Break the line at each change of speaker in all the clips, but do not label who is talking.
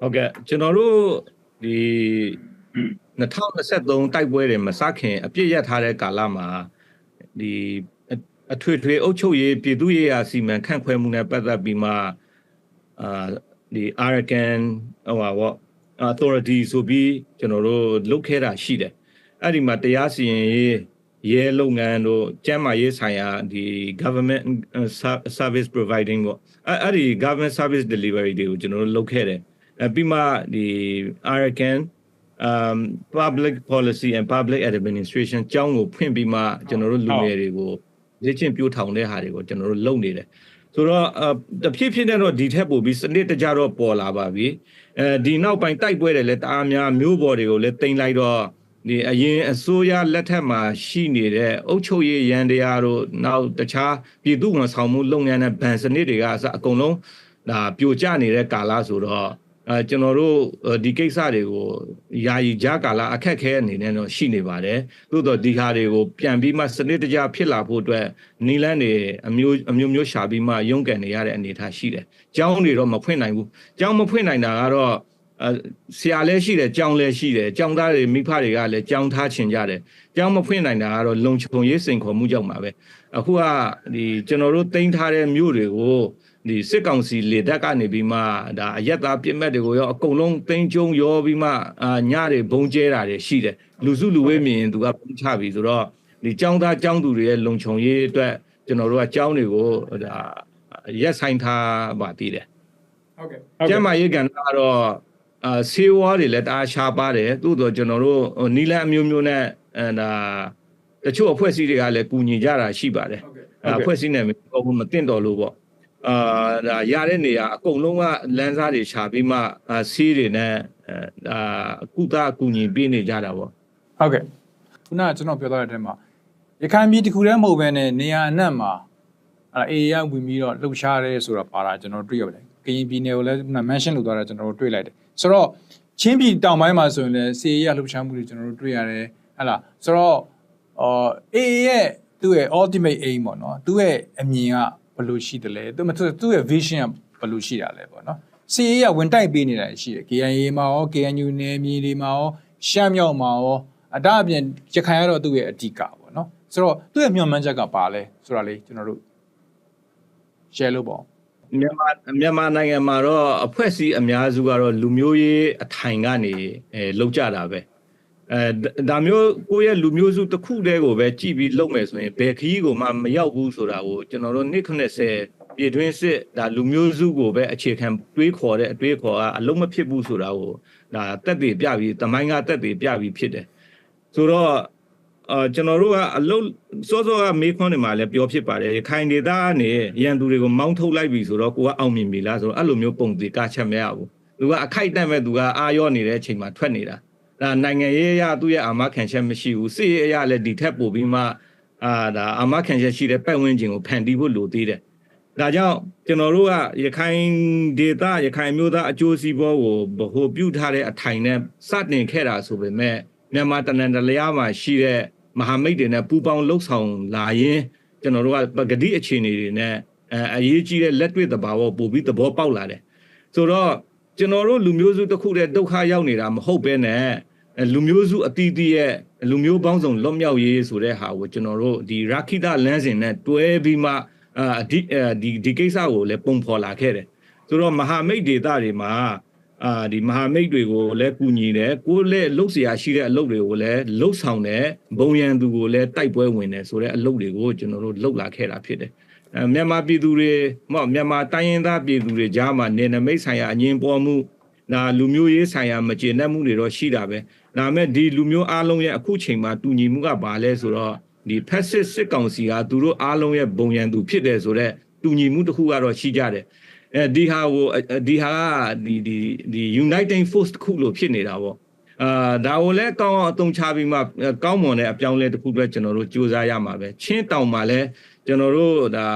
ဟုတ်ကဲ့ကျွန်တော်တို့ဒီ2023တိုက်ပွဲတွေမစခင်အပြစ်ရထားတဲ့ကာလမှာဒီအထွေထွေအုပ်ချုပ်ရေးပြည်သူ့ရေးရာစီမံခန့်ခွဲမှုနဲ့ပတ်သက်ပြီးမှဒီ Arakan ဟိုပါဗော authority ဆိုပြီးကျွန်တော်တို့လုပ်ခဲ့တာရှိတယ်အဲ့ဒီမှာတရားစီရင်ရေးရဲလုပ်ငန်းတို့ကျန်းမာရေးဆိုင်ရာဒီ government service providing ပေါ့အဲ့ဒီ government service delivery တွေကိုကျွန်တော်တို့လုပ်ခဲ့တယ်ပြီးမှဒီ Arakan public policy and public administration ကျောင်းကိုဖွင့်ပြီးမှကျွန်တော်တို့လူငယ်တွေကိုလေ့ကျင့်ပြိုးထောင်တဲ့ဟာတွေကိုကျွန်တော်တို့လုပ်နေတယ်ဆိုတော့တဖြည်းဖြည်းနဲ့တော့ဒီထက်ပိုပြီးစနစ်တကျတော့ပေါ်လာပါပြီဒီနောက်ပိုင်းတိုက်ပွဲတွေလည်းတအားများမျိုးပေါ်တွေကိုလည်းတင်လိုက်တော့ဒီအရင်အစိုးရလက်ထက်မှာရှိနေတဲ့အုပ်ချုပ်ရေးရန်တရားတို့နောက်တခြားပြည်သူ့ဝန်ဆောင်မှုလုပ်ငန်းနဲ့ဗန်စနစ်တွေကအစအကုန်လုံးဒါပြိုကျနေတဲ့ကာလဆိုတော့ကျွန်တော်တို့ဒီကိစ္စတွေကိုယာယီကြားကာလအခက်ခဲအနေနဲ့တော့ရှိနေပါတယ်သို့တော့ဒီဟာတွေကိုပြန်ပြီးမှစနစ်တကျဖြစ်လာဖို့အတွက်နီလန်းတွေအမျိုးရှာပြီးမှရုန်းကန်နေရတဲ့အနေအထားရှိတယ်ကျောင်းတွေတော့မဖွင့်နိုင်ဘူးကျောင်းမဖွင့်နိုင်တာကတော့ဆရာလည်းရှိတယ်ကျောင်းလည်းရှိတယ်ကျောင်းသားတွေမိဖတွေကလည်းကျောင်းထားချင်ကြတယ်ကျောင်းမဖွင့်နိုင်တာကတော့လုံခြုံရေးစိန်ခေါ်မှုကြောင့်ပါပဲအခုကဒီကျွန်တော်တို့တင်ထားတဲ့မြို့တွေကိုဒီစစ်ကောင်စီလေတပ်ကနေပြီးမှဒါအရက်သားပြစ်မှတ်တွေကိုရောအကုန်လုံးတင်းကျုံရောပြီးမှညတွေဘုံကျဲတာတွေရှိတယ်လူစုလူဝေးမြင်သူကပုံချပြီဆိုတော့ဒီចောင်းသားចောင်းသူတွေရဲ့လုံခြုံရေးအတွက်ကျွန်တော်တို့ကចောင်းတွေကိုဒါရက်ဆိုင်ထားပါသေးတယ်
ဟုတ်ကဲ့
ကျမရေးကန်ကတော့ဆေးဝါးတွေလည်းတအားရှားပါတယ်သို့တော့ကျွန်တော်တို့နီလန်အမျိုးမျိုးနဲ့ဒါတချို့အဖွဲ့အစည်းတွေကလည်းကူညီကြတာရှိပါတယ်အဖွဲ့အစည်းနဲ့မတင့်တော်လို့ပေါ့ဒါရတဲ့နေရာအကုန်လုံးကလမ်းစားတွေရှာပြီးမှဆေးတွေနဲ့ကုသအကူညီပေးနေကြတာပေါ့
ဟုတ်ကဲ့ခုနကကျွန်တော်ပြောသွားတဲ့အထက်မှာရခိုင်ပြည်တစ်ခုတည်းမဟုတ်ဘဲနဲ့နေရာအနှံ့မှာအေးရဝင်ပြီးတော့လှုပ်ရှားရဲဆိုတာပါတာကျွန်တော်တွေ့ရတယ်ကရင်ပြည်နယ်ကိုလည်း mention လုပ်သွားတာကျွန်တော်တို့တွေ့လိုက်တယ်ဆိုတော့ချင်းပြည်တောင်ပိုင်းမှာဆိုရင်လည်းစီအေးရလှုပ်ရှားမှုတွေကျွန်တော်တို့တွေ့ရတယ်ဟဲ့လားဆိုတော့အေးရဲ့သူ့ရဲ့ ultimate aim ပေါ့နော်သူ့ရဲ့အမြင်ကဘယ်လိုရှိတယ်လဲသူ့ရဲ့ vision ကဘယ်လိုရှိတာလဲပေါ့နော်စီအေးရဝင်တိုက်ပေးနေတာရှိတယ် KNA မှာရော KNU နယ်မြေတွေမှာရောရှမ်းမြောက်မှာရောအတားအပြင်ရခိုင်ကတော့သူ့ရဲ့အဓိကပေါ့နော်ဆိုတော့သူ့ရဲ့မျှော်မှန်းချက်ကပါလဲဆိုတာလေးကျွန်တော်တို့ share လုပ်ပါဦး
မြန်မာနိုင်ငံမှာတော့အဖွဲ့အစည်းအများစုကတော့လူမျိုးရေးအထိုင်ကနေလောက်ကြတာပဲဒါမျိုးကိုယ့်ရဲ့လူမျိုးစုတစ်ခုတည်းကိုပဲကြည်ပြီးလုပ်မယ်ဆိုရင်ဘယ်ခရီးကိုမှမရောက်ဘူးဆိုတာကိုကျွန်တော်တို့90ပြည်တွင်းစစ်ဒါလူမျိုးစုကိုပဲအခြေခံတွေးခေါ်တဲ့အတွေးခေါ်ကအလုံးမဖြစ်ဘူးဆိုတာကိုဒါတက်တည်ပြပြီးတမိုင်းကတက်တည်ပြပြီးဖြစ်တယ်ဆိုတော့ကျွန်တော်တို့ကအလုံးစောစောကမေးခွန်းတွေမှာလည်းပြောဖြစ်ပါတယ်ခိုင်ဒေသကနေရန်သူတွေကိုမောင်းထုတ်လိုက်ပြီဆိုတော့ကိုကအောင်မြင်ပြီလားဆိုတော့အဲ့လိုမျိုးပုံစံကချက်မရဘူးသူကအခိုက်အတန့်ပဲသူကအာရော့နေတဲ့အချိန်မှာထွက်နေတာဒါနိုင်ငံရေးအရသူ့ရဲ့အာမခံချက်မရှိဘူးစစ်ရေးအရလည်းဒီထက်ပိုပြီးမှဒါအာမခံချက်ရှိတဲ့ပတ်ဝန်းကျင်ကိုဖန်တီးဖို့လိုသေးတယ်ဒါကြောင့်ကျွန်တော်တို့ကရခိုင်ဒေသရခိုင်မျိုးသားအကျိုးစီးပွားကိုဗဟိုပြုထားတဲ့အထိုင်နဲ့စတင်ခဲ့တာဆိုပေမဲ့မြန်မာတနင်္လာရီမှာရှိတဲ့မဟာမိတ်တွေနဲ့ပူးပေါင်းလှုပ်ဆောင်လာရင်ကျွန်တော်တို့ကပဂတိအခြေအနေတွေနဲ့အရေးကြီးတဲ့လက်တွေ့သဘာဝပို့ပြီးသဘောပေါက်လာတယ်ဆိုတော့ကျွန်တော်တို့လူမျိုးစုတစ်ခုတည်းဒုက္ခရောက်နေတာမဟုတ်ဘဲနဲ့လူမျိုးစုအသီးသီးရဲ့လူမျိုးပေါင်းစုံလွတ်မြောက်ရေးဆိုတဲ့ဟာကိုကျွန်တော်တို့ဒီရခိတလမ်းစဉ်နဲ့တွဲပြီးမှဒီကိစ္စကိုလည်းပုံဖော်လာခဲ့တယ်ဆိုတော့မဟာမိတ်ဒေသတွေမှာဒီမဟာမိတ်တွေကိုလည်းကူညီတယ်ကိုယ်လည်းလှုပ်ရှားရှိတဲ့အလုပ်တွေကိုလည်းလှုပ်ဆောင်တယ်ဘုံရန်သူကိုလည်းတိုက်ပွဲဝင်တယ်ဆိုတဲ့အလုပ်တွေကိုကျွန်တော်တို့လှုပ်လာခဲ့တာဖြစ်တယ်မြန်မာပြည်သူတွေမြန်မာတိုင်းရင်းသားပြည်သူတွေကြားမှာနေနမိတ်ဆိုင်ရာအငြင်းပေါ်မှုဒါလူမျိုးရေးဆိုင်ရာမကျေနပ်မှုတွေတော့ရှိတာပဲဒါပေမဲ့ဒီလူမျိုးအားလုံးရဲ့အခုချိန်မှာတူညီမှုကဘာလဲဆိုတော့ဒီဖက်စစ်ကောင်စီကသူတို့အားလုံးရဲ့ဘုံရန်သူဖြစ်တယ်ဆိုတော့တူညီမှုတစ်ခုကတော့ရှိကြတယ်ဒီဟာဒီ United Force တစ်ခုလို့ဖြစ်နေတာပေါ့ဒါကိုလည်းကောင်းအောင်အသုံးချပြီးမှကောင်းမွန်တဲ့အပြောင်းလဲတစ်ခုအတွက်ကျွန်တော်တို့စူးစမ်းရမှာပဲချင်းတောင်မှာလည်းကျွန်တော်တို့ဒါ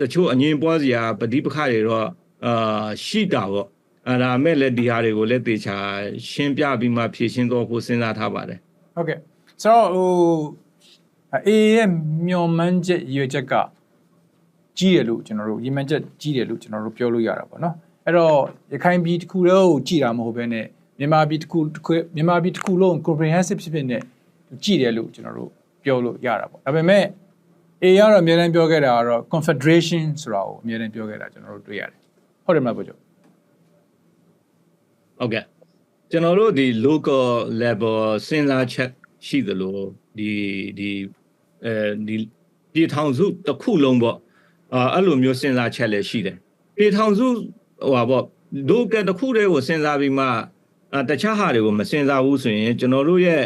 တချို့အငြင်းပွားစရာပဋိပက္ခတွေတော့ရှိတာပေါ့ဒါမဲ့လည်းဒီဟာတွေကိုလည်းတေချာရှင်းပြပြီးမှဖြည့်ရှင်းတော့ဖို့စဉ်းစားထားပါတယ်
ဟုတ်ကဲ့ဆိုတော့အေးရဲ့မျောမှန်းချက်ရွေချက်ကကြီးတယ်လို့ကျွန်တော်တို့ရည်မှန်းချက်ကြီးတယ်လို့ကျွန်တော်တို့ပြောလို့ရတာပေါ့နော် အဲ့တော့ရခိုင်ပြည်တစ်ခုလုံးကိုကြည်တာမဟုတ်ဘဲနဲ့မြန်မာပြည်တစ်ခုလုံး comprehensive ဖြစ်နေကြည်တယ်လို့ကျွန်တော်တို့ပြောလို့ရတာပေါ့ဒါပေမဲ့ A ရတော့အများတန်းပြောခဲ့တာကတော့ confederation ဆိုတာကိုအများတန်းပြောခဲ့တာကျွန်တော်တို့တွေ့ရတယ်ဟုတ်တယ်မလားဘုရား
ဟုတ်ကဲ့ကျွန်တော်တို့ဒီ local level စဉ်းစားချက်ရှိသလိုဒီပြည်ထောင်စုတစ်ခုလုံးပေါ့အဲ့လိုမျိုးစဉ်းစားချက်လည်းရှိတယ်ပြည်ထောင်စုပေါ့ local တစ်ခုတည်းကိုစဉ်းစားပြီးမှတခြားဟာတွေကိုမစဉ်းစားဘူးဆိုရင်ကျွန်တော်တို့ရဲ့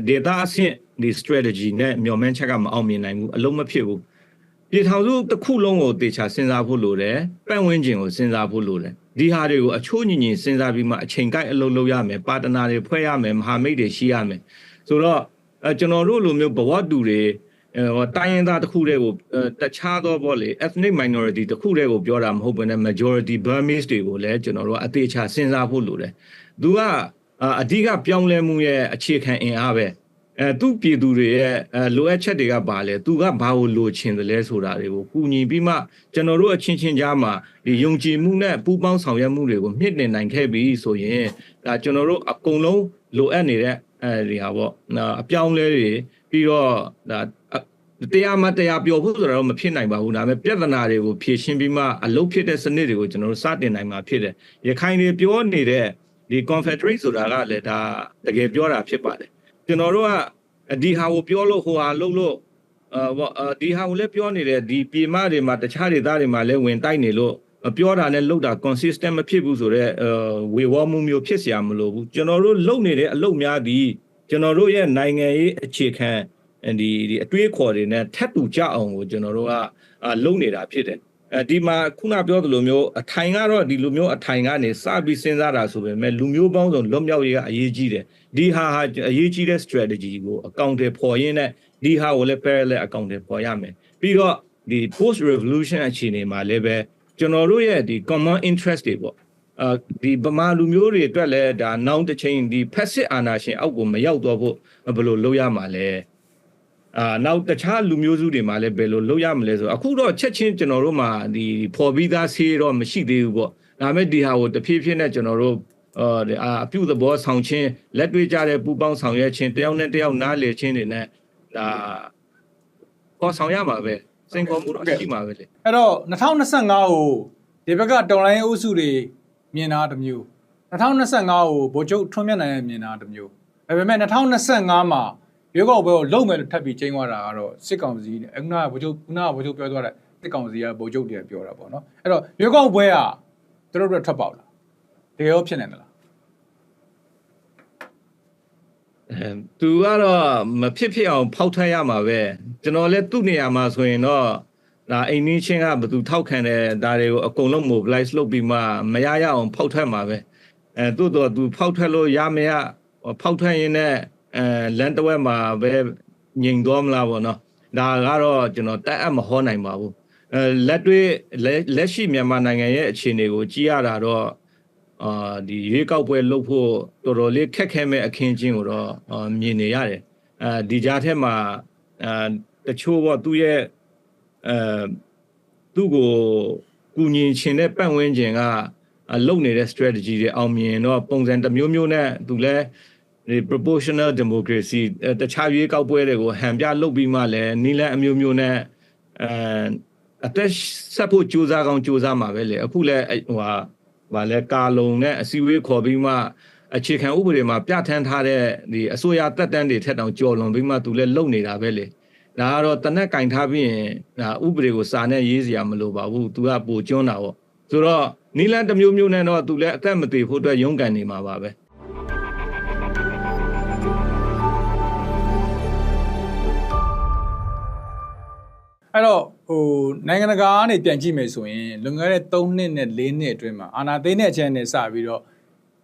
data အဆင့်ဒီ strategy နဲ့မျှော်မှန်းချက်ကမအောင်မြင်နိုင်ဘူးအလုံးမဖြစ်ဘူးပြည်ထောင်စုတစ်ခုလုံးကိုတေချာစဉ်းစားဖို့လိုတယ်ပတ်ဝန်းကျင်ကိုစဉ်းစားဖို့လိုတယ်ဒီဟာတွေကိုအချိုးညီညီစဉ်းစားပြီးမှအချိန်ကိုက်အလုပ်လုပ်ရမယ်ပါတနာတွေဖွဲ့ရမယ်မဟာမိတ်တွေရှိရမယ်ဆိုတော့ကျွန်တော်တို့လိုမျိုးဘဝတူတွေတိုင်းရင်းသားတစ်ခုတည်းကိုတခြားသောပေါ့လေ ethnic minority တစ်ခုတည်းကိုပြောတာမဟုတ်ဘဲနဲ့ majority Burmese တွေကိုလည်းကျွန်တော်တို့အသေးချာစဉ်းစားဖို့လိုတယ်သူကအဓိကပြောင်းလဲမှုရဲ့အခြေခံအင်အားပဲသူ့ပြည်သူတွေရဲ့လိုအပ်ချက်တွေကဘာလဲသူကဘာကိုလိုချင်တယ်လဲဆိုတာတွေကိုကူညီပြီးမှကျွန်တော်တို့အချင်းချင်းကြားမှာဒီယုံကြည်မှုနဲ့ပူးပေါင်းဆောင်ရွက်မှုတွေကိုမြင့်တင်နိုင်ခဲ့ပြီဆိုရင်ဒါကျွန်တော်တို့အကုန်လုံးလိုအပ်နေတဲ့ဒီဟာပေါ့အပြောင်းလဲတွေပြီးတော့ဒါတရားမှတရားပြောဖို့ဆိုတော့မဖြစ်နိုင်ပါဘူးဒါပေမဲ့ပြဿနာတွေကိုဖြေရှင်းပြီးမှအလုပ်ဖြစ်တဲ့စနစ်တွေကိုကျွန်တော်တို့စတင်နိုင်မှာဖြစ်တယ်ရခိုင်တွေပြောနေတဲ့ဒီ confederate ဆိုတာကလည်းဒါတကယ်ပြောတာဖြစ်ပါတယ်ကျွန်တော်တို့ကဒီဟာကိုပြောလို့ဟိုဟာလုပ်လို့ဒီဟာကိုလည်းပြောနေတယ်ဒီပြည်မတွေမှာတခြားဒေသတွေမှာလည်းဝင်တိုက်နေလို့ပြောတာနဲ့လုပ်တာ consistent မဖြစ်ဘူးဆိုတော့ဝေဝါးမှုမျိုးဖြစ်เสียမလို့ဘူးကျွန်တော်တို့လုပ်နေတဲ့အလုပ်များဒီကျွန်တော်တို့ရဲ့နိုင်ငံရေးအခြေခံဒီအတွေးခေါ်တွေနဲ့ထပ်တူကြအောင်ကိုကျွန်တော်တို့ကလုပ်နေတာဖြစ်တယ်ဒီမှာခုနပြောသလိုမျိုးအထိုင်ကတော့ဒီလိုမျိုးအထိုင်ကနေစပြီးစဉ်းစားတာဆိုပေမဲ့လူမျိုးပေါင်းစုံလွတ်မြောက်ရေးကအရေးကြီးတယ်ဒီဟာအရေးကြီးတဲ့ strategy ကိုအကောင့်တွေပေါ်ရင်းနဲ့ဒီဟာကိုလည်း parallel အကောင့်တွေပေါ်ရမယ်ပြီးတော့ဒီ post revolution အခြေအနေမှာလည်းပဲကျွန်တော်တို့ရဲ့ဒီ common interest တွေပေါ့ဒီဗမာလူမျိုးတွေအတွက်လည်းဒါနောက်တစ်ချိန်ဒီ passive အာဏာရှင်အောက်ကိုမရောက်တော့ဖို့ဘယ်လိုလုပ်ရမှာလဲနောက်တခြားလူမျိုးစုတွေမှာလည်းဘယ်လိုလုပ်ရမလဲဆိုအခုတော့ချက်ချင်းကျွန်တော်တို့မှာဒီပေါ်ပြီးသားဆေးတော့မရှိသေးဘူးပေါ့ဒါပေမဲ့ဒီဟာကိုတဖြည်းဖြည်းနဲ့ကျွန်တော်တို့အပြုသဘောဆောင်ခြင်းလက်တွေ့ကြတဲ့ပူပေါင်းဆောင်ရွက်ခြင်းတယောက်နဲ့တယောက်နားလည်ခြင်းတွေနဲ့ဒါပေါ်ဆောင်ရမှာပဲစိန်ခေါ်မှုတော့ရှိမှာပဲလေ
အဲ့တော့2025ကိုဒီဘက်ကတော်လိုင်းအုပ်စုတွေမြင်တာတစ်မျိုး2025ကိုဗိုလ်ချုပ်ထွန်းမြတ်နိုင်ရဲ့မြင်တာတစ်မျိုးဒါပေမဲ့2025မှာရွေးကောက်ပွဲကိုလုံမယ်လို့ထပ်ပြီးကျင်းသွားတာကတော့စစ်ကောင်စီနဲ့ခုနကဗိုလ်ချုပ်ပြောသွားတဲ့စစ်ကောင်စီကဗိုလ်ချုပ်တွေပြောတာပေါ့နော်အဲ့တော့ရွေးကောက်ပွဲကသူတို့ထွက်ပေါက်လားတကယ်ရောဖြစ်နေသလား
သူကတော့မဖြစ်အောင်ဖောက်ထွက်ရမှာပဲကျွန်တော်လည်းသူ့နေရာမှာဆိုရင်တော့ဒါအိမ်နည်းချင်းကဘယ်သူထောက်ခံတယ်ဒါတွေကိုအကုန်လုံး mobilize လုပ်ပြီးမှမရအောင်ဖောက်ထွက်မှာပဲသူတော့သူဖောက်ထွက်လို့ရမရဖောက်ထွက်ရင်းနဲ့လန်တဝက်မှာပဲငြိမ်သွားမလားပေါ့နော်ဒါကတော့ကျွန်တော်တက်အပ်မဟောနိုင်ပါဘူးလက်ရှိမြန်မာနိုင်ငံရဲ့အခြေအနေကိုကြည့်ရတာတော့ဒီရွေးကောက်ပွဲလုပ်ဖို့တော်တော်လေးခက်ခဲမဲ့အခင်းချင်းကိုတော့မြင်နေရတယ်ဒီကြားထဲမှာတချို့ပေါ့သူ့ရဲ့သူ့ကိုကူညီချင်တဲ့ပတ်ဝန်းကျင်ကလုပ်နေတဲ့ strategy တွေအောင်မြင်တော့ပုံစံတစ်မျိုးမျိုးနဲ့သူလည်းဒီ proportional democracy တခြားရွေးကောက်ပွဲတွေကိုဟန်ပြလုပ်ပြီးမှလည်းနီလန်အမျိုးမျိုးနဲ့အသက်ဆက်ဖို့ကြိုးစားကောင်းကြိုးစားမှာပဲလေအခုလည်းဗာလဲကာလုံနဲ့အစည်းအဝေးခေါ်ပြီးမှအခြေခံဥပဒေမှာပြဋ္ဌာန်းထားတဲ့ဒီအစိုးရတက်တန်းတွေထက်တောင်ကျော်လွန်ပြီးမှသူလည်းလုပ်နေတာပဲလေဒါကတော့တနက်ကင်ထားပြီးရင်ဒါဥပဒေကိုစာနဲ့ရေးစရာမလိုပါဘူးသူကပိုကျွန်းတာပေါ့ဆိုတော့နီလန်တစ်မျိုးမျိုးနဲ့တော့သူလည်းအသက်မသေးဖို့အတွက်ရုန်းကန်နေမှာပါပဲ
အဲ့တော့နိုင်ငံတကာကနေပြန်ကြည့်မယ်ဆိုရင်လွန်ခဲ့တဲ့3နှစ်နဲ့4နှစ်အတွင်းမှာအာဏာသိမ်းတဲ့အချိန်နဲ့စပြီးတော့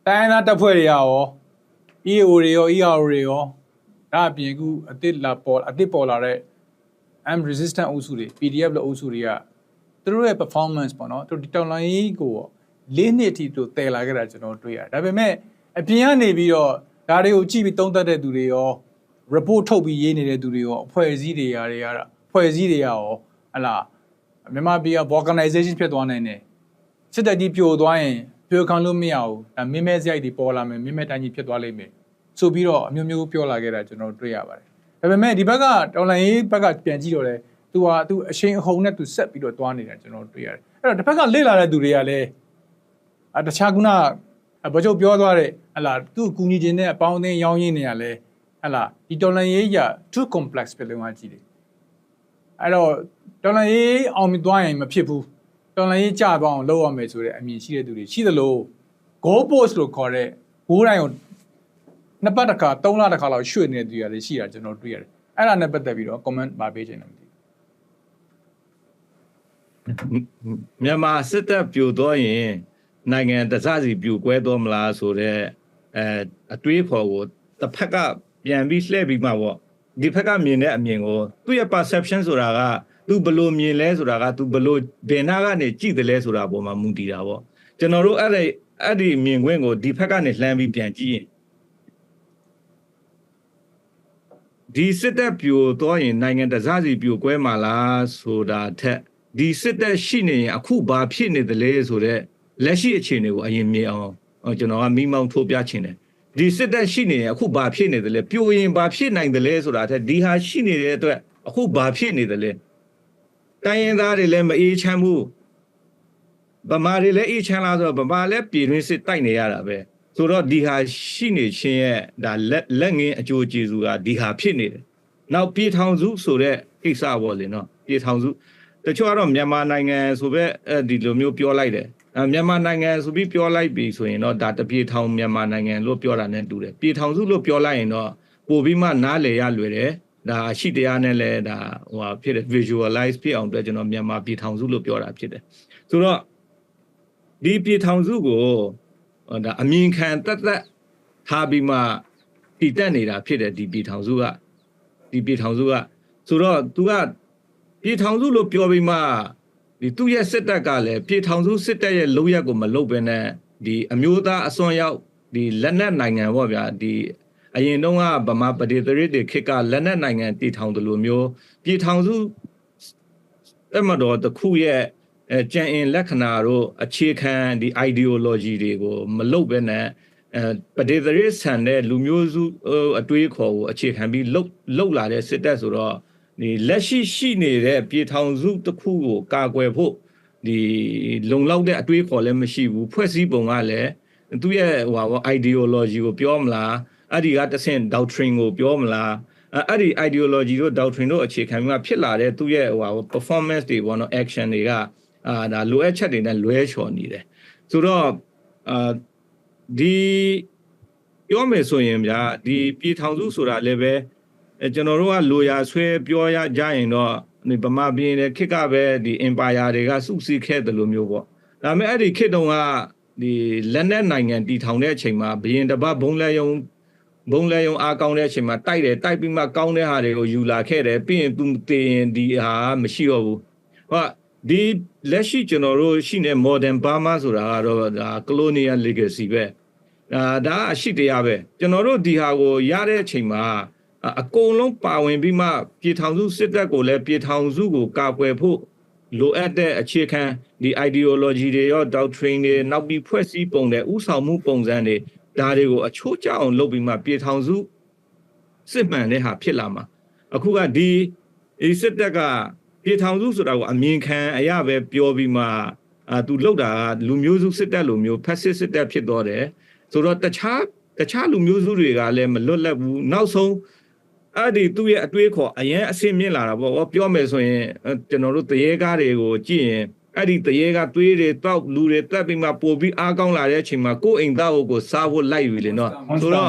တိုင်းသားတပ်ဖွဲ့တွေရော EAO တွေရော ERO တွေရောဒါအပြင်ခုအသစ်ပေါ်လာတဲ့ M resistant အုပ်စုတွေ PDF လို့အုပ်စုတွေကသူတို့ရဲ့ performance ပေါ့နော်သူဒီတောင်လိုင်းကို4နှစ်အထိသူတည်လာခဲ့တာကျွန်တော်တွေ့ရတယ်ဒါပေမဲ့အပြင်ကနေပြီးတော့ဒါတွေကိုကြည့်ပြီးသုံးသပ်တဲ့သူတွေရော report ထုတ်ပြီးရေးနေတဲ့သူတွေရောအဖွဲ့အစည်းတွေဖွဲ့စည်းတွေရောဟလာမြန်မာပြည်က balkanization ဖြစ်သွားနိုင်တယ် စစ်တပ်ကြီးပြိုသွားရင်ပြိုခံလို့မရဘူးဒါမင်းမဲစရိုက်တွေပေါ်လာမယ်မင်းမဲတိုင်းကြီးဖြစ်သွားလိမ့်မယ်ဆိုပြီးတော့အမျိုးမျိုးပြောလာခဲ့တာကျွန်တော်တွေ့ရပါတယ်ဒါပေမဲ့ဒီဘက်ကတော်လိုင်းရေးဘက်ကပြန်ကြည့်တော့လေသူအရှိန်အဟုန်နဲ့သူဆက်ပြီးတော့တွားနေတာကျွန်တော်တွေ့ရတယ်အဲ့တော့တစ်ဖက်ကလေ့လာတဲ့သူတွေကလည်းတခြားခုနဘာကြောင့်ပြောသွားတဲ့ဟလာသူ့ကူညီခြင်းနဲ့အပေါင်းအသင်းရောင်းရင်းနေရလဲဟလာဒီတော်လိုင်းရေးရ too complex ဖြစ်လို့မှကြည့်တယ်အဲ့တော့တော်လိုင်းရေးအောင်မြင်သွားရင်မဖြစ်ဘူးတော်လိုင်းရေးကြပါအောင်လုပ်ရမယ်ဆိုတဲ့အမြင်ရှိတဲ့သူတွေရှိသလို goal post လို့ခေါ်တဲ့ဂိုးတိုင်းကိုနှစ်ပတ်တစ်ခါသုံးလတစ်ခါလောက်ရွှေ့နေတဲ့သူတွေလည်းရှိတာကျွန်တော်တွေ့ရတယ်အဲ့ဒါနဲ့ပတ်သက်ပြီးတော့ comment ပါပေးချင်တယ်မသိ
မြန်မာစစ်တပ်ပြိုတော့ရင်နိုင်ငံတစစီပြိုကွဲတော့မလားဆိုတော့အတွေးခေါ်ကိုတစ်ဖက်ကပြန်ပြီးလှည့်ပြီးမှပေါ့ဒီဖက်ကမြင်တဲ့အမြင်ကိုသူ့ရဲ့ perception ဆိုတာကသူဘလို့မြင်လဲဆိုတာကသူဘလို့ဘယ်နာကနေကြည့်တယ်လဲဆိုတာပေါ်မှာမူတည်တာပေါ့ကျွန်တော်တို့အဲ့ဒီမြင်ကွင်းကိုဒီဖက်ကနေလှမ်းပြီးပြန်ကြည့်ရင်ဒီစစ်တပ်ပြိုတော့ရင်နိုင်ငံတစစီပြိုကွဲမှာလားဆိုတာထက်ဒီစစ်တပ်ရှိနေရင်အခုဘာဖြစ်နေတယ်လဲဆိုတော့လက်ရှိအခြေအနေကိုအရင်မြင်အောင်ကျွန်တော်ကမိမောင်းထိုးပြချင်တယ်ဒီစစ်တပ်ရှိနေရင်အခုဘာဖြစ်နေတယ်လဲပြိုရင်ဘာဖြစ်နိုင်တယ်လဲဆိုတာထက်ဒီဟာရှိနေတဲ့အတွက်အခုဘာဖြစ်နေတယ်လဲတိုင်းရင်းသားတွေလည်းမအေးချမ်းဘူးဗမာတွေလည်းအေးချမ်းလာဆိုတော့ဗမာလည်းပြည်တွင်းစစ်တိုက်နေရတာပဲဆိုတော့ဒီဟာရှိနေခြင်းရဲ့ဒါလက်ငင်းအကျိုးကျေးဇူးကဒီဟာဖြစ်နေတယ်နောက်ပြည်ထောင်စုဆိုတဲ့ကိစ္စပေါ့လေနော်ပြည်ထောင်စုတချို့ကတော့မြန်မာနိုင်ငံဆိုပဲဒီလိုမျိုးပြောလိုက်တယ်မြန်မာနိုင်ငံဆိုပြီးပြောလိုက်ပြီဆိုရင်တော့ဒါတပြည်ထောင်မြန်မာနိုင်ငံလို့ပြောတာနဲ့တူတယ်ပြည်ထောင်စုလို့ပြောလိုက်ရင်တော့ပို့ပြီးမှနားလည်ရလွယ်တယ်ဒါရှိတရားနဲ့လည်းဒါဟိုဖြစ်တယ် visualize ဖြစ်အောင်အတွက်ကျွန်တော်မြန်မာပြည်ထောင်စုလို့ပြောတာဖြစ်တယ်ဆိုတော့ဒီပြည်ထောင်စုကိုဒါအမြင်ခံတက်ထားပြီးမှတည်တက်နေတာဖြစ်တယ်ဒီပြည်ထောင်စုကဆိုတော့သူကပြည်ထောင်စုလို့ပြောပြီးမှဒီသူ့ရဲ့စစ်တပ်ကလည်းပြည်ထောင်စုစစ်တပ်ရဲ့လုပ်ရက်ကိုမလုပ်ဘဲနဲ့ဒီအမျိုးသားအစွန်းရောက်ဒီလက်နက်နိုင်ငံပေါ့ဗျာဒီအရင်တုန်းကဗမာပဒေသရစ်တွေခေတ်ကလက်နက်နိုင်ငံတည်ထောင်တယ်လို့မျိုးပြည်ထောင်စုအမတော်တခုရဲ့ကြံ့အင်လက္ခဏာတို့အခြေခံဒီ ideology တွေကိုမလုပ်ဘဲနဲ့ပဒေသရစ်ဆန်တဲ့လူမျိုးစုအတွေးခေါ်ကိုအခြေခံပြီးလှုပ်လာတဲ့စစ်တပ်ဆိုတော့ဒီလက်ရှိနေတဲ့ပြည်ထောင်စုတစ်ခုကိုကာကွယ်ဖို့ဒီလုံလောက်တဲ့အတွေးခေါ်လည်းမရှိဘူးဖွဲ့စည်းပုံကလည်းသူ့ရဲ့ဟို ideology ကိုပြောမလားအဲ့ဒီကတဆင့် doctrine ကိုပြောမလားအဲ့ဒီ ideology တို့ doctrine တို့အခြေခံပြီးမှဖြစ်လာတဲ့သူ့ရဲ့ဟို performance တွေပေါ့နော် action တွေကဒါလိုအပ်ချက်တွေနဲ့လွဲချော်နေတယ်ဆိုတော့ဒီပြောမယ်ဆိုရင်ဗျာဒီပြည်ထောင်စုဆိုတာလည်းပဲကျွန်တော်တို့ကလိုရာဆွဲပြောရကြရင်တော့ဒီဗမာပြည်ရဲ့ခေတ်ကပဲဒီ empire တွေကစုစည်းခဲ့တယ်လို့မျိုးပေါ့ဒါပေမဲ့အဲ့ဒီခေတ်တုန်းကဒီလက်နက်နိုင်ငံတည်ထောင်တဲ့အချိန်မှာဘရင်တပတ်ဘုံလဲယုံအားကောင်းတဲ့အချိန်မှာတိုက်ပြီးမှကောင်းတဲ့ဟာတွေကိုယူလာခဲ့တယ်ပြီးရင်သူတင်ရင်ဒီဟာမရှိတော့ဘူးဟောဒီလက်ရှိကျွန်တော်တို့ရှိနေ modern Burma ဆိုတာကတော့ဒါ colonial legacy ပဲဒါအရှိတရားပဲကျွန်တော်တို့ဒီဟာကိုရတဲ့အချိန်မှာအကုန်လုံးပါဝင်ပြီးမှပြည်ထောင်စုစစ်တပ်ကိုလည်းပြည်ထောင်စုကိုကာကွယ်ဖို့လိုအပ်တဲ့အခြေခံဒီ ideology တွေရော doctrine တွေနောက်ပြီးဖွဲ့စည်းပုံတွေဥဆောင်မှုပုံစံတွေဒါတွေကိုအချိုးကျအောင်လုပ်ပြီးမှပြည်ထောင်စုစစ်မှန်တဲ့ဟာဖြစ်လာမှာအခုကဒီစစ်တပ်ကပြည်ထောင်စုဆိုတာကိုအမြင်ခံအရာပဲပြောပြီးမှသူလောက်တာလူမျိုးစုစစ်တပ်လိုမျိုးဖက်စစ်စစ်တပ်ဖြစ်တော့တယ်ဆိုတော့တခြားလူမျိုးစုတွေကလည်းမလွတ်လပ်ဘူးနောက်ဆုံးအဲ့ဒီသူ့ရဲ့အတွေးခေါ်အရင်အဆင့်မြင့်လာတာပေါ့ပြောမယ်ဆိုရင်ကျွန်တော်တို့တရေကားတွေကိုကြည့်ရင်အဲ့ဒီတရေကားသွေးတွေတောက်လူတွေတက်ပြီးမှပို့ပြီးအားကောင်းလာတဲ့အချိန်မှာကိုယ်အိမ်သားကိုစားဖို့လိုက်ပြီလေနော်ဆိုတော့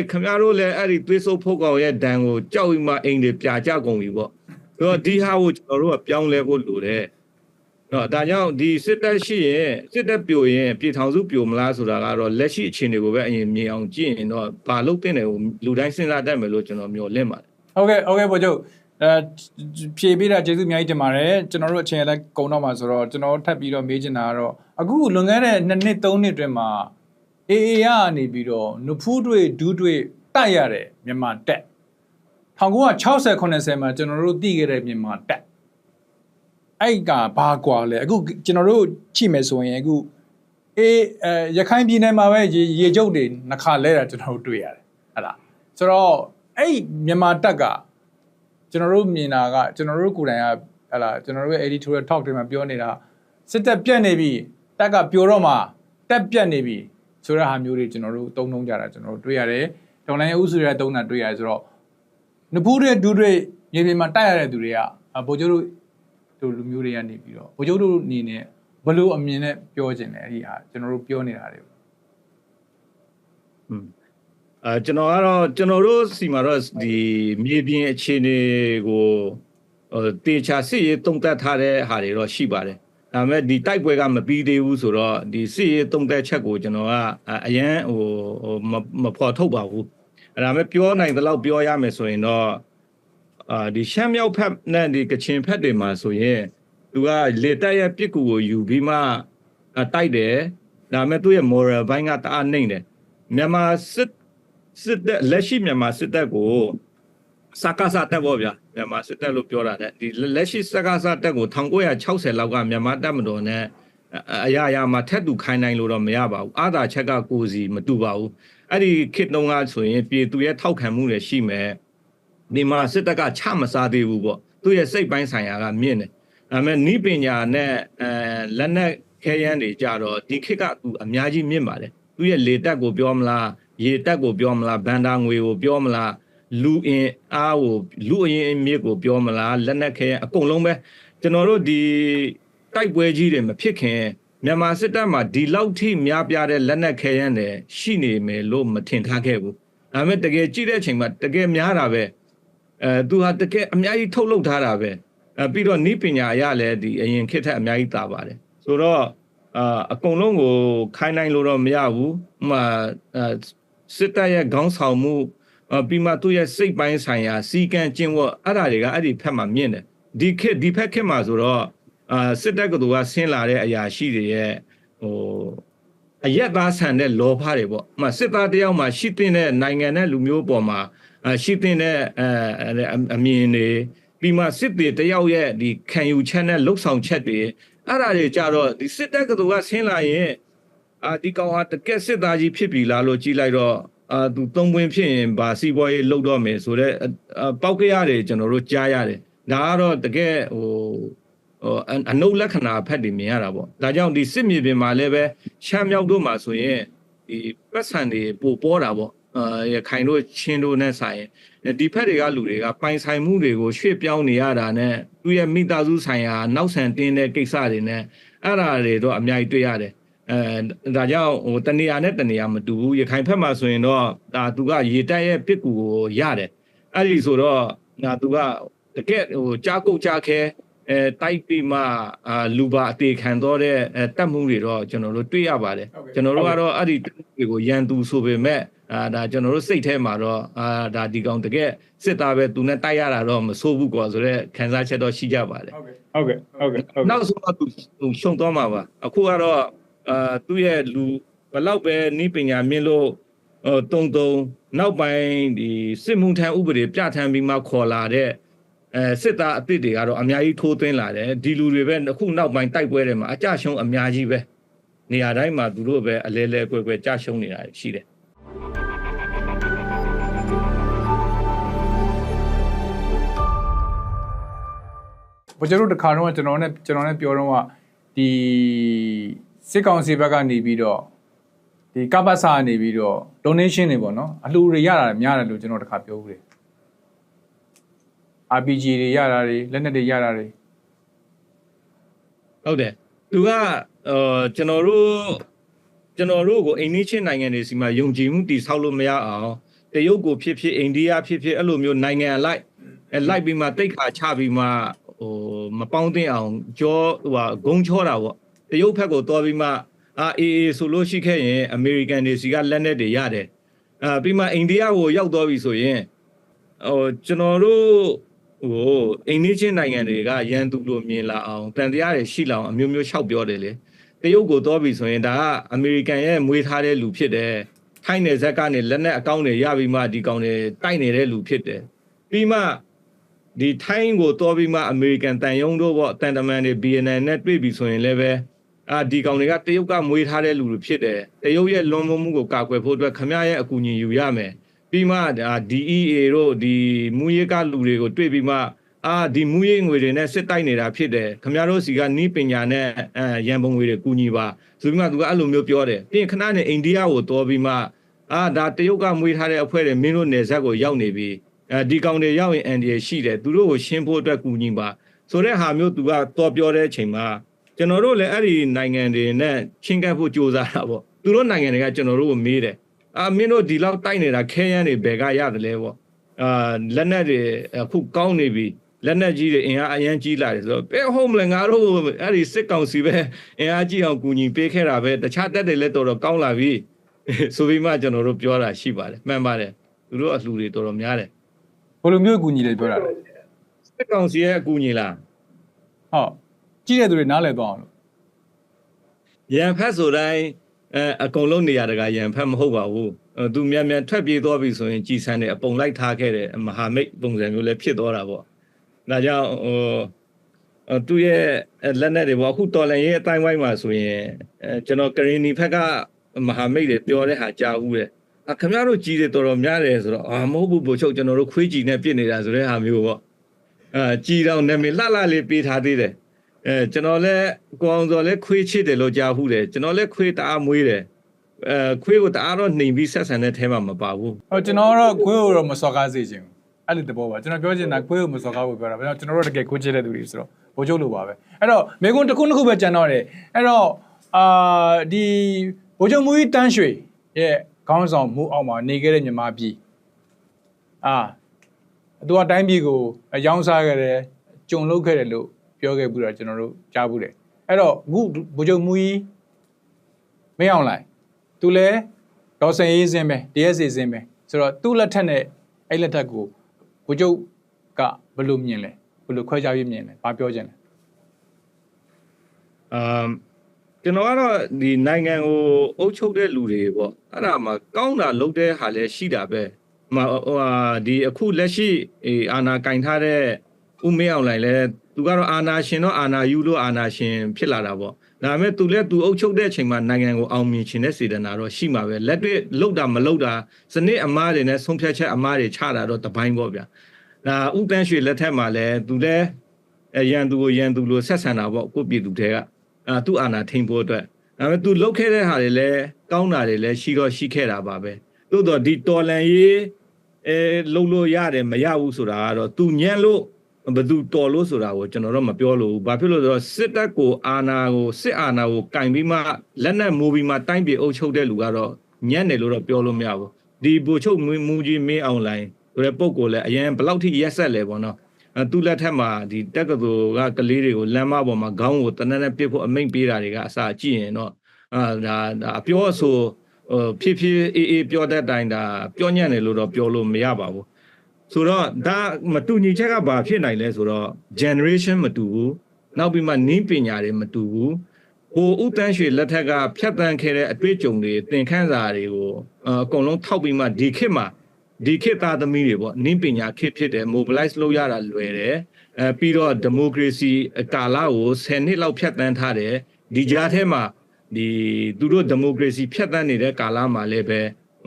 ခင်ဗျားတို့လည်းအဲ့ဒီသွေးစုပ်ဖုတ်ကောင်ရဲ့ဒဏ်ကိုကြောက်ပြီးမှအိမ်တွေပြာကျကုန်ပြီပေါ့ဆိုတော့ဒီဟာကိုကျွန်တော်တို့ကပြောင်းလဲဖို့လိုတယ်နော်ဒါကြောင့်ဒီစစ်တပ်ရှိရင်စစ်တပ်ပြိုရင်ပြည်ထောင်စုပြိုမလားဆိုတာကတော့လက်ရှိအခြေအနေကိုပဲအရင်မြင်အောင်ကြည့်ရင်တော့ဘာလို့တင်တယ်ကိုလူတိုင်းစဉ်းစားတတ်မယ်လို့ကျွန်တော်မျှော်လင့်ပါတယ်
ဟုတ်ကဲ့ဗိုလ်ချုပ်ဖြေပေးတာကျေးဇူးအများကြီးတင်ပါတယ်ကျွန်တော်တို့အချိန်လည်းကုန်တော့မှာဆိုတော့ကျွန်တော်ထပ်ပြီးတော့မေးချင်တာကတော့အခုလွန်ခဲ့တဲ့2နှစ်3နှစ်အတွင်းမှာAAကနေပြီးတော့နဖူးတွေဒူးတွေတိုက်ရတဲ့မြန်မာတက်1960 90မှာကျွန်တော်တို့သိခဲ့တဲ့မြန်မာတက် အဲ့ကဘာကွာလဲအခုကျွန်တော်တို့ကြည့်မယ်ဆိုရင်အခုရခိုင်ပြည်နယ်မှာပဲရေကျုပ်တွေနှခါလဲတာကျွန်တော်တို့တွေ့ရတယ်ဟဲ့လားဆိုတော့အဲ့မြန်မာတပ်ကကျွန်တော်တို့မြင်တာကကျွန်တော်တို့ကိုယ်တိုင်ကဟဲ့လားကျွန်တော်တို့ရဲ့ editorial talk တွေမှာပြောနေတာစစ်တပ်ပြတ်နေပြီတက်ကပြိုတော့မှတက်ပြတ်နေပြီဆိုတဲ့ဟာမျိုးတွေကျွန်တော်တို့သုံးကြတာကျွန်တော်တို့တွေ့ရတယ်ဒေါ်လာရဲ့ဥစုရတဲ့သုံးတာတွေ့ရတယ်ဆိုတော့နဖူးတဲ့ဒူးတွေမြေပြင်မှာတိုက်ရတဲ့သူတွေကဗိုလ်ချုပ်တို့လူမျိုးတွေကနေပြီးတော့ဗိုလ်ချုပ်တို့အနေနဲ့ဘလို့အမြင်နဲ့ပြောခြင်းလဲအဲ့ဒီဟာကျွန်တော်တို့ပြောနေတာတွေ
ကျွန်တော်ကတော့ကျွန်တော်တို့စီမှာတော့ဒီမြေပြင်အခြေအနေကိုတေချာစစ်ရေးတုံ့တက်ထားတဲ့ဟာတွေတော့ရှိပါတယ်ဒါပေမဲ့ဒီတိုက်ပွဲကမပြီးသေးဘူးဆိုတော့ဒီစစ်ရေးတုံ့တက်ချက်ကိုကျွန်တော်ကအရန်မဖော်ထုတ်ပါဘူးအဲ့ဒါမဲ့ပြောနိုင်သလောက်ပြောရမယ်ဆိုရင်တော့ဒီရှမ်းမြောက်ဖက်နဲ့ဒီကချင်ဖက်တွေမှာဆိုရင်သူကလေတက်ရဲ့ပြစ်ကူကိုယူပြီးမှတိုက်တယ်ဒါပေမဲ့သူ့ရဲ့ moral ဘိုင်းကတအားနှိမ့်တယ်မြန်မာစစ်တပ်လက်ရှိမြန်မာစစ်တပ်ကိုစကားစားတက်ပေါ့ဗျာမြန်မာစစ်တပ်လို့ပြောတာတဲ့ဒီလက်ရှိစကားစားတက်ကို1960လောက်ကမြန်မာတပ်မတော်နဲ့အရာမှာထက်တူခိုင်းနိုင်လို့တော့မရပါဘူးအာသာချက်ကကိုစီမတူပါဘူးအဲ့ဒီခေတ်တုန်းကဆိုရင်ပြည်သူရဲ့ထောက်ခံမှုတွေရှိမယ်ဒီမှာစစ်တပ်ကချမစားသေးဘူးပေါ့သူ့ရဲ့စိတ်ပိုင်းဆိုင်ရာကမြင့်တယ်ဒါပေမဲ့ဤပညာနဲ့လက်နက်ခဲယမ်းတွေကြတော့ဒီခေတ်ကသူအများကြီးမြင့်ပါတယ်သူ့ရဲ့လေတပ်ကိုပြောမလားရေတပ်ကိုပြောမလားဘန်ဒါငွေကိုပြောမလားလူအင်အားကိုလူအရင်အမြစ်ကိုပြောမလားလက်နက်ခဲအကုန်လုံးပဲကျွန်တော်တို့ဒီတိုက်ပွဲကြီးတွေမဖြစ်ခင်မြန်မာစစ်တပ်မှာဒီလောက်ထိများပြားတဲ့လက်နက်ခဲယမ်းတွေရှိနေမယ်လို့မထင်ထားခဲ့ဘူးဒါပေမဲ့တကယ်ကြည့်တဲ့အချိန်မှာတကယ်များတာပဲသူဟာတကယ်အများကြီးထုတ်လုပ်ထားတာပဲပြီးတော့ဤပညာအရလည်းဒီအရင်ခေတ်ထက်အများကြီးတာပါတယ်ဆိုတော့အကုန်လုံးကိုခိုင်းနိုင်လို့တော့မရဘူးဥမာစစ်တပ်ရဲ့ခေါင်းဆောင်မှုပြီးမှသူ့ရဲ့စိတ်ပိုင်းဆိုင်ရာစီကံကျင့်ဝတ်အဲ့ဒါတွေကအဲ့ဒီဖက်မှာမြင့်တယ်ဒီဖက်ခေတ်မှာဆိုတော့စစ်တပ်ကသူကဆင်းလာတဲ့အရာရှိတွေရဲ့အရက်သားဆန်တဲ့လောဘတွေပေါ့ဥမာစစ်သားတယောက်မှာရှိတဲ့နိုင်ငံနဲ့လူမျိုးပေါ်မှာရှိတဲ့အမြင်တွေပြီးမှစစ်တေတယောက်ရဲ့ဒီခံယူချက်နဲ့လှုပ်ဆောင်ချက်တွေအဲ့ဒါတွေကြတော့ဒီစစ်တပ်ကသူကဆင်းလာရင်ဒီကောင်ဟာတကယ်စစ်သားကြီးဖြစ်ပြီလားလို့ကြည်လိုက်တော့သူသုံးပွင့်ဖြစ်ရင်ဗာစီဘောရေးလှုပ်တော့မယ်ဆိုတော့ပောက်ကြရတယ်ကျွန်တော်တို့ကြားရတယ်ဒါကတော့တကယ်အနုလက္ခဏာဖက်တွေမြင်ရတာပေါ့ဒါကြောင့်ဒီစစ်မြေပြင်မှာလည်းပဲရှမ်းမြောက်တို့မှာဆိုရင်ဒီပတ်စံတွေပို့ပေါ်တာပေါ့ရခိုင်တို့ချင်းတို့နဲ့ဆိုင်ဒီဖက်တွေကလူတွေကပိုင်ဆိုင်မှုတွေကိုရွှေ့ပြောင်းနေရတာနဲ့သူရဲ့မိသားစုဆိုင်ရာနောက်ဆန်တင်းတဲ့ကိစ္စတွေနဲ့အဲ့ဒါတွေတော့အများကြီးတွေ့ရတယ်ဒါကြောင့်တနေရာနဲ့တနေရာမတူဘူးရခိုင်ဖက်မှာဆိုရင်တော့ဒါသူကရေတက်ရဲ့ပစ်ကူကိုရတယ်အဲ့ဒီဆိုတော့သူကတကယ်ကြားကုတ်ကြားခဲတိုက်ပြီးမှလူပါအသေးခံတော့တဲ့တတ်မှုတွေတော့ကျွန်တော်တို့တွေ့ရပါတယ်ကျွန်တော်တို့ကတော့အဲ့ဒီတွေကိုရန်သူဆိုပေမဲ့ဒါကျွန်တော်တို့စိတ်ထဲမှာတော့ဒါဒီကောင်တကယ်စစ်သားပဲသူနဲ့တိုက်ရတာတော့မဆိုးဘူးကွာဆိုတော့ခံစားချက်တော့ရှိကြပါတယ်
ဟုတ်ကဲ့
နောက်ဆုံးတော့သူရှုံသွားမှာပါအခုကတော့သူ့ရဲ့လူဘလောက်ပဲဤပညာမြင့်လို့တုံနောက်ပိုင်းဒီစစ်မှုထမ်းဥပဒေပြဋ္ဌာန်းပြီးမှခေါ်လာတဲ့စစ်သားအသစ်တွေကတော့အများကြီးထိုးသွင်းလာတယ်ဒီလူတွေပဲအခုနောက်ပိုင်းတိုက်ပွဲတွေမှာအကြရှုံးအများကြီးပဲနေရာတိုင်းမှာသူတို့ပဲအလဲလဲကွယ်ကွယ်ကြရှုံးနေတာရှိတယ်
ဘယ်ကျတော့တခါတော့ကျွန်တော်နဲ့ပြောတော့ကဒီစစ်ကောင်စီဘက်ကနေပြီးတော့ဒီကပ္ပစာကနေပြီးတော့ donation တွေပေါ့နော်အလှူတွေရတာများတယ်လို့ကျွန်တော်တခါပြောဦးတယ် RPG တွေရတာတွေလက်နက်တွေရတာတွေ
ဟုတ်တယ်သူကကျွန်တော်တို့ကိုအိန္ဒိချင်းနိုင်ငံတွေစီမှာယုံကြည်မှုတည်ဆောက်လို့မရအောင်တရုတ်ကိုဖြစ်ဖြစ်အိန္ဒိယဖြစ်ဖြစ်အဲ့လိုမျိုးနိုင်ငံလိုက်ပြီးမှတိတ်ခါချပြီးမှမပေါင်းတင်အောင်ကြောဂုံချောတာပေါ့တရုတ်ဘက်ကိုတော်ပြီးမှအေးဆိုလို့ရှိခဲ့ရင်အမေရိကန်တွေစီကလက်နက်တွေရတယ်ပြီးမှအိန္ဒိယကိုရောက်တော့ပြီဆိုရင်ကျွန်တော်တို့အိန္ဒိချင်းနိုင်ငံတွေကရန်သူလိုမြင်လာအောင်တန်တရားတွေရှိလာအောင်အမျိုးမျိုးလျှောက်ပြောတယ်လေတရုတ်ကိုတော့ပြီဆိုရင်ဒါကအမေရိကန်ရဲ့မွေးထားတဲ့လူဖြစ်တယ်ထိုင်းနယ်ဇက်ကနေလက်နက်အကောင့်တွေရပြီးမှဒီကောင်တွေတိုက်နေတဲ့လူဖြစ်တယ်ပြီးမှ ဒီထိုင်းကိုတော်ပြီးမှအမေရိကန်တန်ယုံတို့ပေါ့တန်တမန်တွေ BNN နဲ့တွေ့ပြီဆိုရင်လည်းပဲဒီကောင်တွေကတရုတ်ကမွေးထားတဲ့လူတွေဖြစ်တယ်တရုတ်ရဲ့လွန်မိုးမှုကိုကာကွယ်ဖို့အတွက်ခမရရဲ့အကူအညီယူရမယ်ပြီးမှ DEA တို့ဒီမူရေးကလူတွေကိုတွေ့ပြီးမှဒီမူရေးငွေတွေနဲ့စစ်တိုက်နေတာဖြစ်တယ်ခမရတို့စီကနီးပညာနဲ့ရန်ပုံငွေတွေကူညီပါဆိုပြီးမှသူကအဲ့လိုမျိုးပြောတယ်ပြီးရင်ခဏနဲ့အိန္ဒိယကိုတော်ပြီးမှဒါတရုတ်ကမွေးထားတဲ့အဖွဲ့တွေမင်းတို့နယ်စပ်ကိုရောက်နေပြီဒီကောင်တွေရောက်ရင်အန်ဒီရရှိတယ်သူတို့ကိုရှင်းဖို့အတွက်ကူညီပါဆိုတဲ့ဟာမျိုးသူကတော်ပြောတဲ့အချိန်မှာကျွန်တော်တို့လည်းအဲ့ဒီနိုင်ငံတွေနဲ့ချင်းကပ်ဖို့ကြိုးစားတာပေါ့သူတို့နိုင်ငံတွေကကျွန်တော်တို့ကိုမေးတယ်မင်းတို့ဒီလောက်တိုက်နေတာခဲယမ်းတွေဘယ်ကရတယ်လဲပေါ့လက်နက်တွေအခုကောင်းနေပြီလက်နက်ကြီးတွေအင်အားအရန်ကြီးလာတယ်ဆိုတော့ဘယ်ဟုတ်မလဲငါတို့အဲ့ဒီစစ်ကောင်စီပဲအင်အားကြီးအောင်ကူညီပေးခဲ့တာပဲတခြားတက်တွေလည်းတော်တော်ကောင်းလာပြီဆိုပြီးမှကျွန်တော်တို့ပြောတာရှိပါတယ်မှန်ပါတယ်သူတို့အလှူတွေတော်တော်များတယ်
ဘယ်လိုမျိုးအကူအညီတွေပြောတာလဲ
စစ်ကောင်စီရဲ့အကူအညီလား
ဟုတ်ကြီးတဲ့သူတွေနားလည်သွားအောင်လို့ရ
န်ဖက်ဆိုတိုင်းအကုန်လုံးနေရာတကာရန်ဖက်မဟုတ်ပါဘူးသူမြန်မြန်ထွက်ပြေးသွားပြီဆိုရင်ကြည်ဆန်းတယ်အပုံလိုက်ထားခဲ့တယ်မဟာမိတ်ပုံစံမျိုးလည်းဖြစ်သွားတာပေါ့ဒါကြောင့်သူရဲ့လက်နက်တွေပေါ့အခုတော်လန်ရဲ့အတိုင်းဝိုင်းမှာဆိုရင်ကျွန်တော်ကရင်နီဖက်ကမဟာမိတ်တွေပြောတဲ့ဟာကြားဦးတယ်ခင်ဗျားတို့ကြီးတွေတော်တော်များတယ်ဆိုတော့မဟုတ်ဘူးဘို့ချုပ်ကျွန်တော်တို့ခွေးကြီးနဲ့ပြစ်နေတာဆိုတဲ့ဟာမျိုးပေါ့ကြီးတော့နာမည်လှလှလေးပေးထားသေးတယ်ကျွန်တော်လည်းကိုအောင်စော်လည်းခွေးချစ်တယ်လို့ကြားဘူးတယ်ကျွန်တော်လည်းခွေးတအားမွေးတယ်ခွေးကိုတအားတော့နှိမ်ပြီးဆက်ဆံတဲ့ထဲမှာမပါဘူးက
ျွန်တော်တော့ခွေးကိုတော့မစော်ကားစေချင်ဘူးအဲ့ဒီတဘောပါကျွန်တော်ပြောချင်တာခွေးကိုမစော်ကားဖို့ပြောတာကျွန်တော်တို့တကယ်ခွေးချစ်တဲ့သူတွေဆိုတော့ဘိုးချုပ်လိုပါပဲအဲ့တော့မေကွန်းတစ်ခုနှစ်ခုပဲကြံတော့တယ်အဲ့တော့ဒီဘိုးချုပ်မူကြီးတန်းရွှေရဲ့ခေါင်းဆောင်မှုအောက်မှာနေခဲ့တဲ့မြန်မာပြည်သူကတိုင်းပြည်ကိုရောင်းစားခဲ့တယ်ကြုံလုပ်ခဲ့တယ်လို့ပြောခဲ့ပြီးတော့ကျွန်တော်တို့ကြားဘူးတယ်အဲ့တော့အခုဗိုလ်ချုပ်မူကြီးမင်းအောင်လှိုင်သူလည်းဒေါ်စင်ရေးစင်းပဲတရားစီစင်းပဲဆိုတော့သူ့လက်ထက်နဲ့အဲ့လက်ထက်ကိုဗိုလ်ချုပ်ကဘယ်လိုမြင်လဲဘယ်လိုခွဲခြားပြီးမြင်လဲဘာပြောချင်လဲ
ကျွန်တော်ကတော့ဒီနိုင်ငံကိုအုပ်ချုပ်တဲ့လူတွေပေါ့အဲ့ဒါမှကောင်းတာလုပ်တဲ့ဟာလည်းရှိတာပဲဒီအခုလက်ရှိအာဏာကင်ထားတဲ့ဦးမင်းအောင်လှိုင်လည်းသူကတော့အာဏာရှင်တော့အာဏာယူလို့အာဏာရှင်ဖြစ်လာတာပေါ့ဒါပေမဲ့သူလည်းသူအုပ်ချုပ်တဲ့အချိန်မှာနိုင်ငံကိုအောင်မြင်ခြင်းနဲ့စေတနာတော့ရှိမှာပဲလက်တွေ့လှုပ်တာမလှုပ်တာစနစ်အမားတွေနဲ့ဆုံးဖြတ်ချက်အမားတွေချတာတော့တပိုင်းပေါ့ဗျာဒါဥတန်းရွှေလက်ထက်မှာလည်းသူလည်းရန်သူကိုရန်သူလို့ဆက်ဆံတာပေါ့ကိုပြည်သူတွေကသူ့အာဏာထိန်ဖို့အတွက်ဒါပေမဲ့သူလှုပ်ခဲ့တဲ့ဟာတွေလည်းကောင်းတာတွေလည်းရှိတော့ရှိခဲ့တာပါပဲသို့တော့ဒီတော်လန်ရေးလှုပ်လို့ရတယ်မရဘူးဆိုတာကတော့သူညံ့လို့ဘယ်သူတော်လို့ဆိုတာကိုကျွန်တော်တို့မပြောလို့ဘူးဘာဖြစ်လို့ဆိုတော့စစ်တပ်ကိုအာဏာကိုစစ်အာဏာကိုကင်ပြီးမှလက်နက်မိုးပြီးမှတိုင်းပြည်အုပ်ချုပ်တဲ့လူကတော့ညံ့တယ်လို့တော့ပြောလို့မရဘူးဒီဗိုလ်ချုပ်မူကြီးမင်းအောင်လှိုင်ဆိုတဲ့ပုံကိုလည်းအရင်ဘယ်လောက်ထိရက်ဆက်လဲပေါ့နော်သူလက်ထက်မှာဒီတက္ကသိုလ်ကကလေးတွေကိုလမ်းမပေါ်မှာခေါင်းကိုတနက်နဲ့ပစ်ဖို့အမိန့်ပေးတာတွေကအစားကြည့်ရင်တော့ဒါအပြောအဆိုဖြည်းဖြည်းအေးပြောတဲ့အတိုင်းဒါပြောညံ့တယ်လို့တော့ပြောလို့မရပါဘူးဆိုတော့ဒါမတူညီချက်ကဘာဖြစ်နိုင်လဲဆိုတော့ generation မတူဘူးနောက်ပြီးမှနည်းပညာတွေမတူဘူးဟိုဥတန်းရွှေလက်ထက်ကဖြတ်တန်းခဲ့တဲ့အတွေ့အကြုံတွေသင်ခန်းစာတွေကိုအကုန်လုံးထောက်ပြီးမှဒီခေတ်မှာဒီခေတ်သားသမီးတွေပေါ့နည်းပညာခေတ်ဖြစ်တယ် mobilize လုပ်ရတာလွယ်တယ်ပြီးတော့ democracy ကာလကို10နှစ်လောက်ဖြတ်တန်းထားတယ်ဒီကြားထဲမှာဒီသူတို့ democracy ဖြတ်တန်းနေတဲ့ကာလမှာလည်းပဲဥ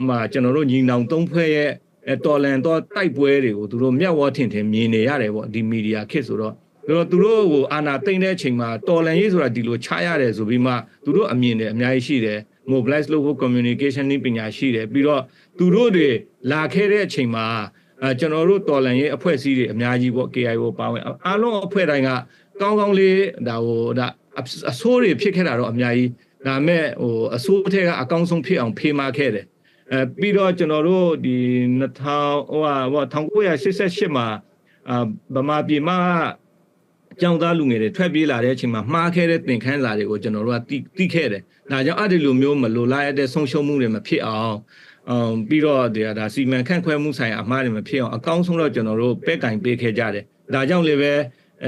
မာကျွန်တော်တို့ညီနောင်သုံးဖွဲ့ရဲ့တော်လန်တော့တိုက်ပွဲတွေကိုသူတို့မျက်ဝါးထင်ထင်မြင်နေရတယ်ပေါ့ဒီမီဒီယာခေတ်ဆိုတော့သူတို့ကိုအာဏာသိမ်းတဲ့အချိန်မှာတော်လန်ရေးဆိုတာဒီလိုချရတယ်ဆိုပြီးမှသူတို့အမြင်တွေအများကြီးရှိတယ် mobilize လုပ်ဖို့ communication နည်းပညာရှိတယ်ပြီးတော့သူတို့တွေလာခဲ့တဲ့အချိန်မှာကျွန်တော်တို့တော်လန်ရေးအဖွဲ့အစည်းတွေအများကြီးပေါ့ KIO ပါဝင်အားလုံးအဖွဲ့တိုင်းကကောင်းကောင်းလေးဒါအဆိုးတွေဖြစ်ခဲ့တာတော့အများကြီးဒါမဲ့အဆိုးထဲကအကောင်းဆုံးဖြစ်အောင်ဖေးမခဲ့တယ်ပြီးတော့ကျွန်တော်တို့ဒီ1988မှာဗမာပြည်မှာကျောင်းသားလူငယ်တွေထွက်ပြေးလာတဲ့အချိန်မှာမှားခဲ့တဲ့သင်ခန်းစာတွေကိုကျွန်တော်တို့ကသိခဲ့တယ်ဒါကြောင့်အဲ့ဒီလိုမျိုးမလိုလားရတဲ့ဆုံးရှုံးမှုတွေမဖြစ်အောင်ပြီးတော့ဒါစီမံခန့်ခွဲမှုဆိုင်ရာအမှားတွေမဖြစ်အောင်အကောင်းဆုံးတော့ကျွန်တော်တို့ပဲ့ကင်ပေးခဲ့ကြတယ်ဒါကြောင့်လည်းပ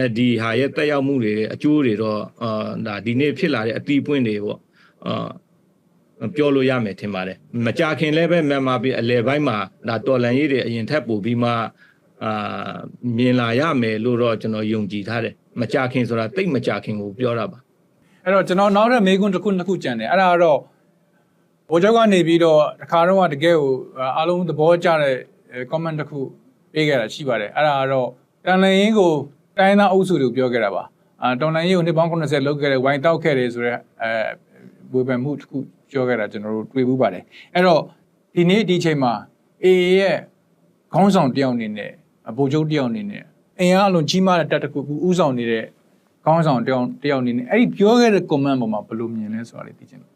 ဲဒီဟာရဲ့တက်ရောက်မှုတွေအကျိုးတွေတော့ဒါဒီနေ့ဖြစ်လာတဲ့အတီးပွင့်တွေပေါ့ပြောလို့ရမယ်ထင်ပါတယ်မကြခင်လည်းပဲမြန်မာပြည်အလဲပိုင်းမှာဒါတော်လန်ရေးတွေအရင်ထက်ပိုပြီးမှ မြင်လာရမယ်လို့တော့ကျွန်တော်ယုံကြည်ထားတယ်မကြခင်ဆိုတာတိတ်မကြခင်ကိုပြောတာပါ
အဲ့တော့ကျွန်တော်နောက်တဲ့မေးခွန်းတစ်ခုကြံတယ်အဲ့ဒါကတော့ဘိုးကျောင်းကနေပြီးတော့တစ်ခါတော့တကယ်ကိုအားလုံးသဘောကျတဲ့ comment တစ်ခုပေးခဲ့တာရှိပါတယ်အဲ့ဒါကတော့တန်လန်ရင်ကိုတိုင်းသားအုပ်စုတွေပြောခဲ့တာပါတော်လန်ရင်ကိုနှစ်ပေါင်း80လောက်ခဲ့တဲ့ဝိုင်းတောက်ခဲ့တယ်ဆိုတော့ဝေဖန်မှုတစ်ခုပြောခဲ့တာကျွန်တော်တို့တွေ့ဘူးပါတယ်အဲ့တော့ဒီနေ့ဒီချိန်မှာ AA ရဲ့ခေါင်းဆောင်တယောက်အနေနဲ့ဗိုလ်ချုပ်တယောက်အနေနဲ့အင်အားအလွန်ကြီးမားတဲ့တပ်တစ်ခုဥဆောင်နေတဲ့ခေါင်းဆောင်တယောက်အနေနဲ့အဲ့ဒီပြောခဲ့တဲ့ comment ပေါ်မှာဘယ်လိုမြင်လဲဆိုတာလေးသိချင်တယ်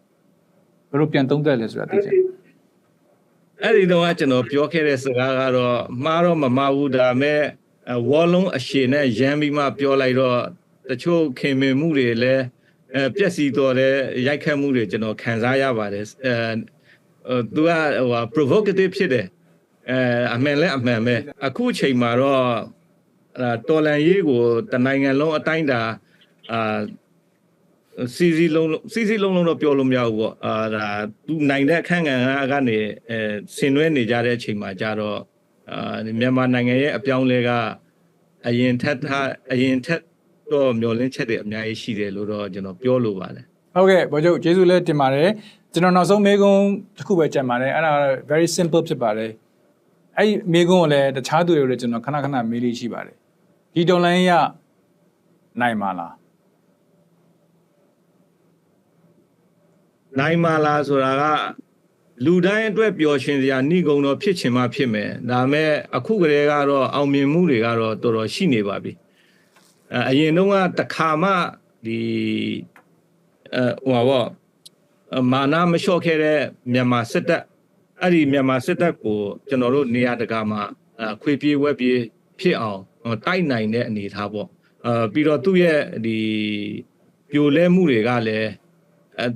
ဘယ်လိုပြန်သုံးသပ်လဲဆိုတာသိချင်တယ်
အဲ့ဒီတော့ကျွန်တော်ပြောခဲ့တဲ့စကားကတော့မှားတော့မမှားဘူးဒါပေမဲ့ဝေါ်လုံးအရှင်နဲ့ရမ်းပြီးမှပြောလိုက်တော့တချို့ခင်မင်မှုတွေလည်းပြက်စီတော်တဲ့ရိုက်ခတ်မှုတွေကျွန်တော်ခံစားရပါတယ်သူကprovocative ဖြစ်တယ်အမှန်လဲအမှန်ပဲအခုအချိန်မှာတော့တော်လန်ရေးကိုတနိုင်ငံလုံးအတိုင်းတာစီစီလုံးတော့ပြောလို့မရဘူးပေါ့ဒါသူနိုင်တဲ့အခန့်ကဏ္ဍကနေဆင်နွှဲနေကြတဲ့အချိန်မှာကြတော့မြန်မာနိုင်ငံရဲ့အပြောင်းလဲကအရင်ထက်တော့မျောလင်းချက်တွေအများကြီးရှိတယ်လို့တော့ကျွန်တော်ပြောလိုပါတယ်
ဟုတ်ကဲ့ဗိုလ်ချုပ်ကျေးဇူးလည်းတင်ပါတယ်ကျွန်တော်နောက်ဆုံးမေးခွန်းတစ်ခုပဲကြံပါတယ်အဲ့ဒါ very simple ဖြစ်ပါတယ်အဲ့ဒီမေးခွန်းကိုလည်းတခြားသူတွေကိုလည်းကျွန်တော်ခဏမေးလေးရှိပါတယ်ဒီတော်လိုင်းရနိုင်မှာလား
နိုင်မှာလားဆိုတာကလူတိုင်းအတွက်ပျော်ရွှင်စရာနှိကုံတော့ဖြစ်ချင်မှဖြစ်မယ်ဒါပေမဲ့အခုကလေးကတော့အောင်မြင်မှုတွေကတော့တော်တော်ရှိနေပါပြီအရင်တုန်းကတခါမှဒီမာနမလျှော့ခဲ့တဲ့မြန်မာစစ်တပ်အဲ့ဒီမြန်မာစစ်တပ်ကိုကျွန်တော်တို့နေရာတကာမှာခွေပြေးဝက်ပြေးဖြစ်အောင်တိုက်နိုင်တဲ့အနေအထားပေါ့ပြီးတော့သူ့ရဲ့ဒီပြိုလဲမှုတွေကလည်း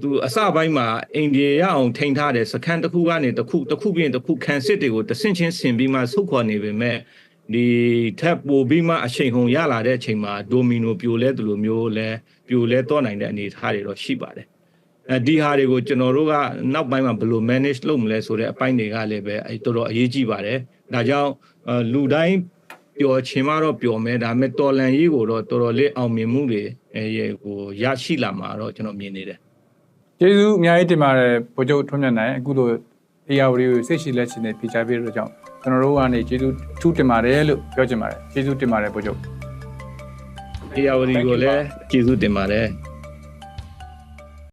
သူအစပိုင်းမှာအိန္ဒိယရအောင်ထိန်းထားတဲ့စခန်းတစ်ခုကနေတစ်ခုပြင်တစ်ခုခံစစ်တွေကိုတဆင့်ချင်းဆင်ပြီးမှဆုတ်ခွာနေပေမဲ့ဒီထပ်ပိုပြီးမှအချိန်ဟုန်ရလာတဲ့အချိန်မှာဒိုမီနိုပြိုလဲသူလိုမျိုးလဲပြိုလဲတော့နိုင်တဲ့အနေအထားတွေတော့ရှိပါတယ်ဒီဟာတွေကိုကျွန်တော်တို့ကနောက်ပိုင်းမှာဘယ်လို manage လုပ်မလဲဆိုတဲ့အပိုင်းတွေကလည်းပဲတော်တော်အရေးကြီးပါတယ်ဒါကြောင့်လူတိုင်းပျော်ချင်မှတော့ပျော်မယ်ဒါပေမဲ့တော်လန်ရေးကိုတော့တော်တော်လေးအောင်မြင်မှုတွေကိုရရှိလာမှာတော့ကျွန်တော်မြင်နေတယ်
ကျေးဇူးအများကြီးတင်ပါတယ်ဗိုလ်ချုပ်ထွန်းမြတ်နိုင်အခုလို AR ကိုစိတ်ရှိလက်ရှိနဲ့ဖြေချပေးလို့ကြောင့်ကျွန်တော်တို့ကနေကျေးဇူးထူးတင်ပါတယ်လို့ပြောချင်ပါတယ်ကျေးဇူးတင်ပါတယ်ဗိုလ်ချုပ်
AR ကိုလည်းကျေးဇူးတင်ပါတယ်